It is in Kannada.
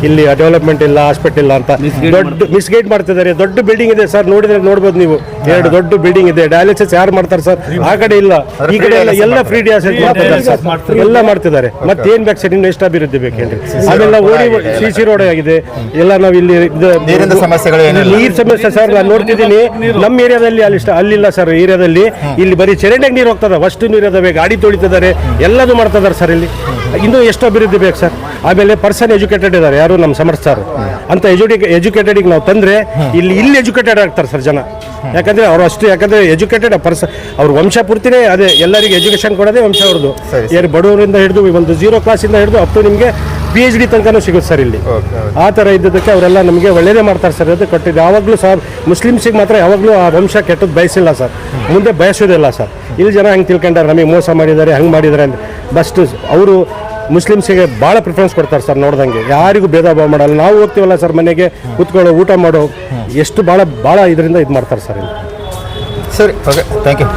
ಇಲ್ಲಿ ಡೆವಲಪ್ಮೆಂಟ್ ಇಲ್ಲ, ಹಾಸ್ಪಿಟಲ್ ಇಲ್ಲ ಅಂತ ದೊಡ್ಡ ಮಿಸ್ಗೈಡ್ ಮಾಡ್ತಿದ್ದಾರೆ. ದೊಡ್ಡ ಬಿಲ್ಡಿಂಗ್ ಇದೆ ಸರ್, ನೋಡ್ಬೋದು ನೀವು, 2 ದೊಡ್ಡ ಬಿಲ್ಡಿಂಗ್ ಇದೆ. ಡಯಾಲಿಸಿಸ್ ಯಾರು ಮಾಡ್ತಾರೆ ಸರ್? ಆ ಕಡೆ ಇಲ್ಲ, ಈ ಕಡೆ ಎಲ್ಲ ಫ್ರೀ ಡಯಾಲಿಸಿಸ್ ಮಾಡ್ತಿದ್ದಾರೆ ಸರ್, ಎಲ್ಲ ಮಾಡ್ತಿದ್ದಾರೆ. ಮತ್ತೇನ್ ಬೇಕು ಸರ್? ಇನ್ನು ಎಷ್ಟು ಅಭಿವೃದ್ಧಿ ಬೇಕೇನ್ರಿ? ಆಮೇಲೆ ಓಡಿ CC ರೋಡ್ ಆಗಿದೆ ಎಲ್ಲ. ನಾವು ಇಲ್ಲಿ ನೀರಿನ ಸಮಸ್ಯೆಗಳು ನೀರ್ ಸಮಸ್ಯೆ ಸರ್, ನಾನು ನೋಡ್ತಿದ್ದೀನಿ ನಮ್ಮ ಏರಿಯಾದಲ್ಲಿ ಅಲ್ಲಿಲ್ಲ ಸರ್. ಏರಿಯಾದಲ್ಲಿ ಇಲ್ಲಿ ಬರೀ ಚರಂಡಿಗೆ ನೀರು ಹೋಗ್ತದೆ, ಅಷ್ಟು ನೀರು ಇದಾವೆ, ಗಾಡಿ ತೊಳಿತಿದ್ದಾರೆ, ಎಲ್ಲದೂ ಮಾಡ್ತಿದ್ದಾರೆ ಸರ್. ಇಲ್ಲಿ ಇನ್ನೂ ಎಷ್ಟು ಅಭಿವೃದ್ಧಿ ಬೇಕು ಸರ್? ಆಮೇಲೆ ಪರ್ಸನ್ ಎಜುಕೇಟೆಡ್ ಇದ್ದಾರೆ, ಯಾರು ನಮ್ಮ ಸಮರ್ಥ ಸರ್ ಅಂತ ಎಜುಕೇಟೆಡಿಗೆ ನಾವು ತಂದ್ರೆ ಇಲ್ಲಿ ಎಜುಕೇಟೆಡ್ ಆಗ್ತಾರೆ ಸರ್ ಜನ. ಯಾಕಂದ್ರೆ ಅವರು ಅಷ್ಟು, ಯಾಕಂದ್ರೆ ಎಜುಕೇಟೆಡ್ ಅವ್ರ ವಂಶ ಪೂರ್ತಿನೇ ಅದೇ, ಎಲ್ಲರಿಗೆ ಎಜುಕೇಶನ್ ಕೊಡೋದೇ ವಂಶ ಅವ್ರದ್ದು. ಯಾರು ಬಡವರಿಂದ ಹಿಡಿದು ಒಂದು 0 ಕ್ಲಾಸಿಂದ ಹಿಡಿದು ಅಪ್ ಟು ನಿಮಗೆ PhD ತನಕನೂ ಸಿಗುತ್ತೆ ಸರ್ ಇಲ್ಲಿ. ಆ ಥರ ಇದ್ದದಕ್ಕೆ ಅವರೆಲ್ಲ ನಮಗೆ ಒಳ್ಳೇದೇ ಮಾಡ್ತಾರೆ ಸರ್. ಅದು ಕೊಟ್ಟಿದ್ದು ಯಾವಾಗಲೂ ಸರ್ ಮುಸ್ಲಿಮ್ಸಿಗೆ ಮಾತ್ರ ಯಾವಾಗಲೂ ಆ ವಂಶ ಕೆಟ್ಟದ್ದು ಬಯಸಿಲ್ಲ ಸರ್, ಮುಂದೆ ಬಯಸೋದಿಲ್ಲ ಸರ್. ಇಲ್ಲಿ ಜನ ಹಂಗೆ ತಿಳ್ಕೊಂಡಾರೆ, ನಮಗೆ ಮೋಸ ಮಾಡಿದ್ದಾರೆ, ಹಂಗೆ ಮಾಡಿದ್ದಾರೆ ಅಂತ. ಬಸ್ಟ್ ಅವರು ಮುಸ್ಲಿಮ್ಸಿಗೆ ಭಾಳ ಪ್ರಿಫರೆನ್ಸ್ ಕೊಡ್ತಾರೆ ಸರ್. ನೋಡ್ದಂಗೆ ಯಾರಿಗೂ ಭೇದ ಭಾವ ಮಾಡಲ್ಲ. ನಾವು ಹೋಗ್ತೀವಲ್ಲ ಸರ್ ಮನೆಗೆ ಕೂತ್ಕೊಳ್ಳೋ, ಊಟ ಮಾಡೋ, ಎಷ್ಟು ಭಾಳ ಇದರಿಂದ ಇದು ಮಾಡ್ತಾರೆ ಸರ್ ಇಲ್ಲಿ. ಸರಿ, ಓಕೆ, ಥ್ಯಾಂಕ್ ಯು.